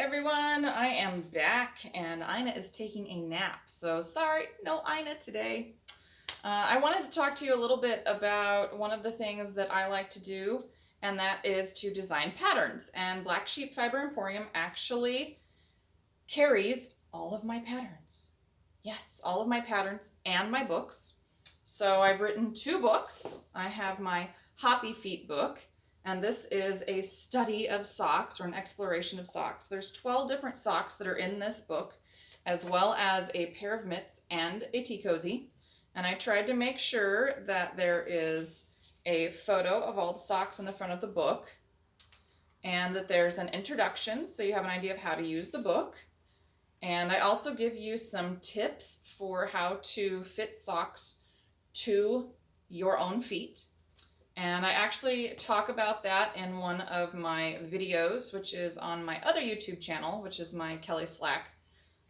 everyone, I am back and Ina is taking a nap. So sorry, no Ina today. I wanted to talk to you a little bit about one of the things that I like to do, and that is to design patterns. And Black Sheep Fiber Emporium actually carries all of my patterns. Yes, all of my patterns and my books. So I've written 2 books. I have my Hoppy Feet book, and this is a study of socks or an exploration of socks. There's 12 different socks that are in this book, as well as a pair of mitts and a tea cozy. And I tried to make sure that there is a photo of all the socks in the front of the book, and that there's an introduction so you have an idea of how to use the book. And I also give you some tips for how to fit socks to your own feet. And I actually talk about that in one of my videos, which is on my other YouTube channel, which is my Kelli Slack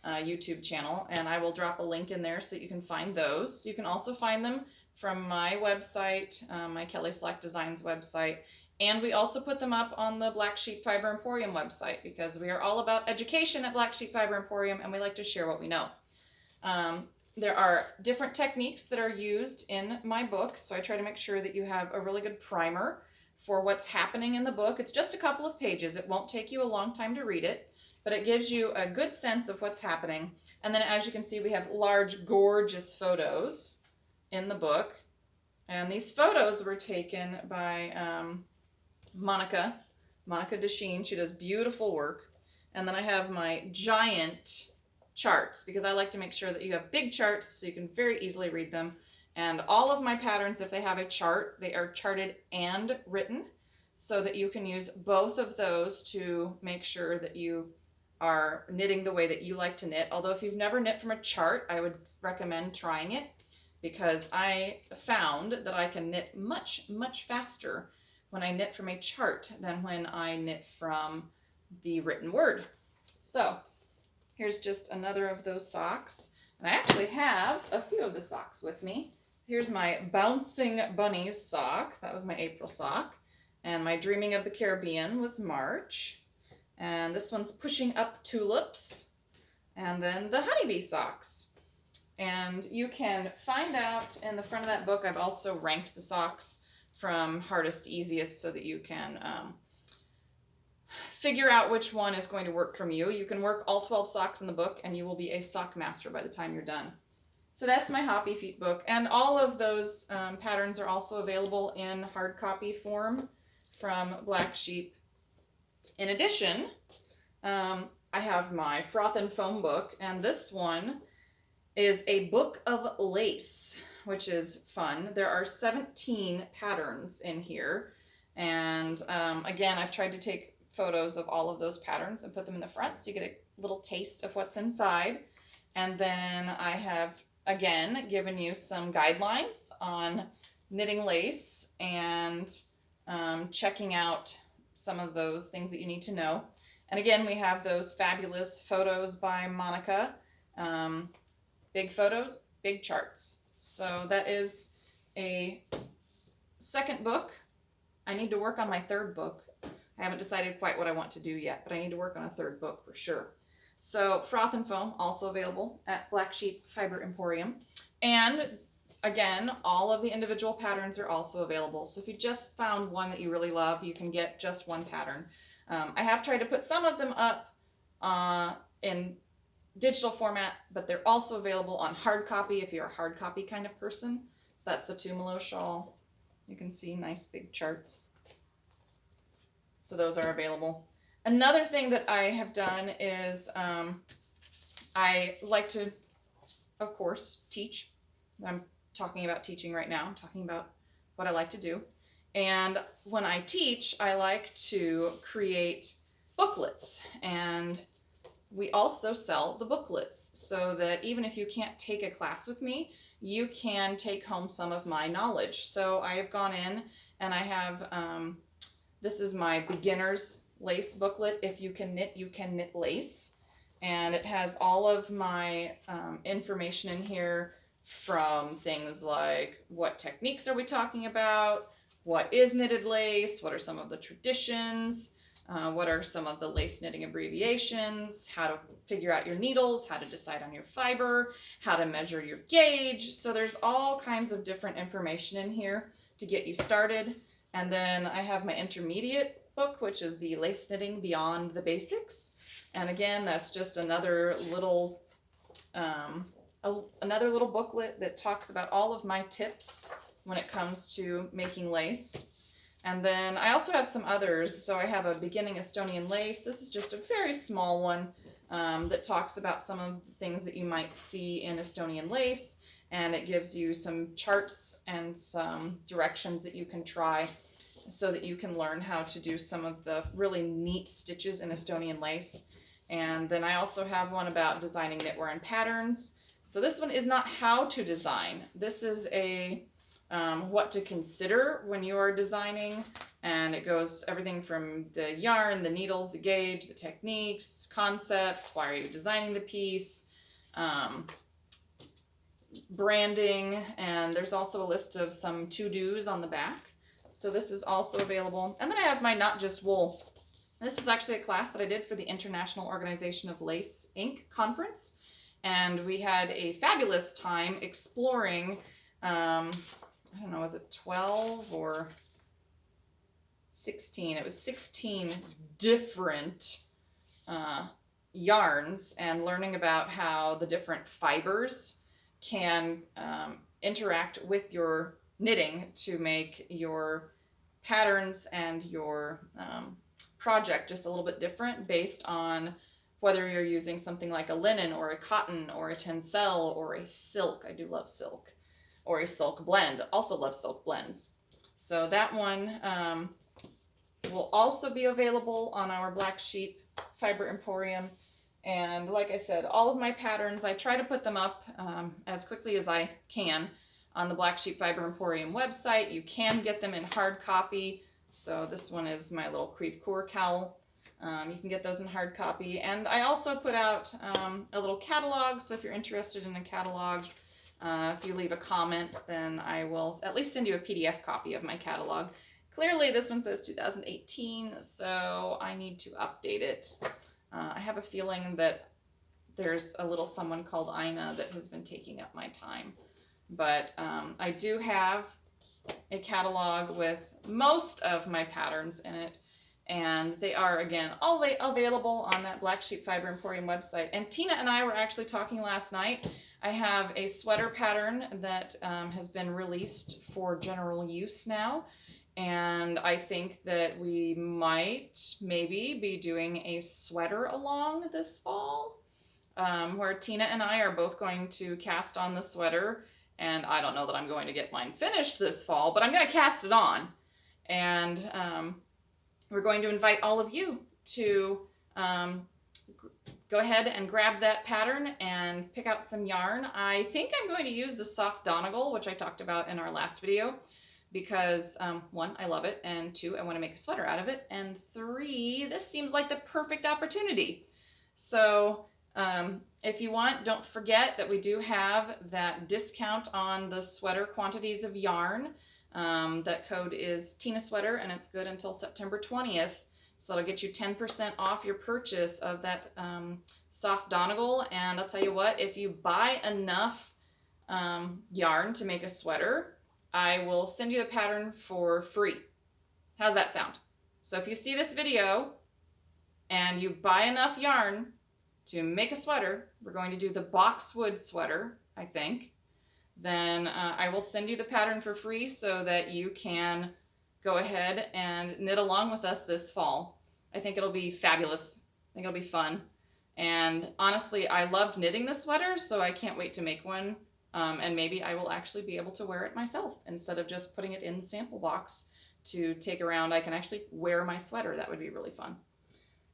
YouTube channel. And I will drop a link in there so you can find those. You can also find them from my website, my Kelli Slack Designs website. And we also put them up on the Black Sheep Fiber Emporium website because we are all about education at Black Sheep Fiber Emporium and we like to share what we know. There are different techniques that are used in my book, so I try to make sure that you have a really good primer for what's happening in the book. It's just a couple of pages. It won't take you a long time to read it, but it gives you a good sense of what's happening. And then as you can see, we have large, gorgeous photos in the book. And these photos were taken by Monica Desheen. She does beautiful work. And then I have my giant charts because I like to make sure that you have big charts so you can very easily read them. And all of my patterns, if they have a chart, they are charted and written so that you can use both of those to make sure that you are knitting the way that you like to knit. Although if you've never knit from a chart, I would recommend trying it because I found that I can knit much, much faster when I knit from a chart than when I knit from the written word. So here's just another of those socks. And I actually have a few of the socks with me. Here's my Bouncing Bunnies sock. That was my April sock. And my Dreaming of the Caribbean was March. And this one's Pushing Up Tulips. And then the Honeybee socks. And you can find out in the front of that book, I've also ranked the socks from hardest to easiest so that you can figure out which one is going to work from you. You can work all 12 socks in the book and you will be a sock master by the time you're done. So that's my Hoppy Feet book. And all of those patterns are also available in hard copy form from Black Sheep. In addition, I have my Froth and Foam book, and this one is a book of lace, which is fun. There are 17 patterns in here. And again, I've tried to take photos of all of those patterns and put them in the front so you get a little taste of what's inside. And then I have, again, given you some guidelines on knitting lace and checking out some of those things that you need to know. And again, we have those fabulous photos by Monica. Big photos, big charts. So that is a second book. I need to work on my third book. I haven't decided quite what I want to do yet, but I need to work on a third book for sure. So Froth and Foam, also available at Black Sheep Fiber Emporium. And again, all of the individual patterns are also available. So if you just found one that you really love, you can get just one pattern. I have tried to put some of them up in digital format, but they're also available on hard copy if you're a hard copy kind of person. So that's the Tumalo shawl. You can see nice big charts. So those are available. Another thing that I have done is I like to, of course, teach. I'm talking about teaching right now. I'm talking about what I like to do. And when I teach, I like to create booklets. And we also sell the booklets so that even if you can't take a class with me, you can take home some of my knowledge. So I have gone in and I have, this is my beginner's lace booklet. If you can knit lace. And it has all of my information in here from things like what techniques are we talking about, what is knitted lace, what are some of the traditions, what are some of the lace knitting abbreviations, how to figure out your needles, how to decide on your fiber, how to measure your gauge. So there's all kinds of different information in here to get you started. And then I have my intermediate book, which is the Lace Knitting Beyond the Basics. And again, that's just another little booklet that talks about all of my tips when it comes to making lace. And then I also have some others. So I have a Beginning Estonian Lace. This is just a very small one that talks about some of the things that you might see in Estonian lace. And it gives you some charts and some directions that you can try so that you can learn how to do some of the really neat stitches in Estonian lace. And then I also have one about designing knitwear and patterns. So this one is not how to design. This is a what to consider when you are designing, and it goes everything from the yarn, the needles, the gauge, the techniques, concepts, why are you designing the piece, branding, and there's also a list of some to-dos on the back. So this is also available. And then I have my Not Just Wool. This was actually a class that I did for the International Organization of Lace Inc. conference, and we had a fabulous time exploring I don't know, was it 12 or 16? It was 16 different yarns, and learning about how the different fibers can interact with your knitting to make your patterns and your project just a little bit different based on whether you're using something like a linen or a cotton or a tencel or a silk. I do love silk. Or a silk blend. Also love silk blends. So that one will also be available on our Black Sheep Fiber Emporium. And like I said, all of my patterns, I try to put them up as quickly as I can on the Black Sheep Fiber Emporium website. You can get them in hard copy. So this one is my little Creve Coeur cowl. You can get those in hard copy. And I also put out a little catalog. So if you're interested in a catalog, if you leave a comment, then I will at least send you a PDF copy of my catalog. Clearly this one says 2018, so I need to update it. I have a feeling that there's a little someone called Ina that has been taking up my time. But I do have a catalog with most of my patterns in it. And they are, again, all available on that Black Sheep Fiber Emporium website. And Tina and I were actually talking last night. I have a sweater pattern that has been released for general use now, and I think that we might maybe be doing a sweater along this fall, where Tina and I are both going to cast on the sweater, and I don't know that I'm going to get mine finished this fall, but I'm going to cast it on, and we're going to invite all of you to go ahead and grab that pattern and pick out some yarn. I think I'm going to use the soft Donegal, which I talked about in our last video, because one, I love it, and two, I want to make a sweater out of it, and three, this seems like the perfect opportunity. So if you want, don't forget that we do have that discount on the sweater quantities of yarn. That code is Tina Sweater, and it's good until September 20th. So that'll get you 10% off your purchase of that soft Donegal. And I'll tell you what, if you buy enough yarn to make a sweater, I will send you the pattern for free. How's that sound? So if you see this video and you buy enough yarn to make a sweater, we're going to do the boxwood sweater, I think, then I will send you the pattern for free so that you can go ahead and knit along with us this fall. I think it'll be fabulous. I think it'll be fun. And honestly, I loved knitting the sweater, so I can't wait to make one. And maybe I will actually be able to wear it myself instead of just putting it in the sample box to take around. I can actually wear my sweater. That would be really fun.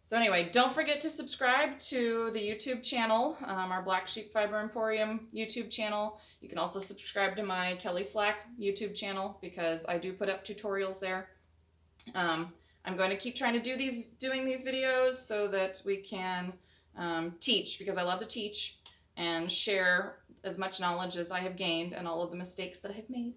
So anyway, don't forget to subscribe to the YouTube channel, our Black Sheep Fiber Emporium YouTube channel. You can also subscribe to my Kelli Slack YouTube channel because I do put up tutorials there. I'm going to keep trying to doing these videos so that we can teach, because I love to teach and share as much knowledge as I have gained and all of the mistakes that I have made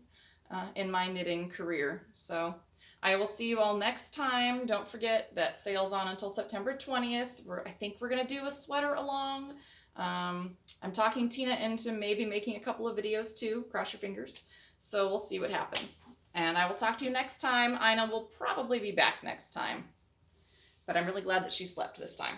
in my knitting career. So I will see you all next time. Don't forget that sale's on until September 20th. I think we're going to do a sweater along. I'm talking Tina into maybe making a couple of videos too. Cross your fingers. So we'll see what happens. And I will talk to you next time. Ina will probably be back next time. But I'm really glad that she slept this time.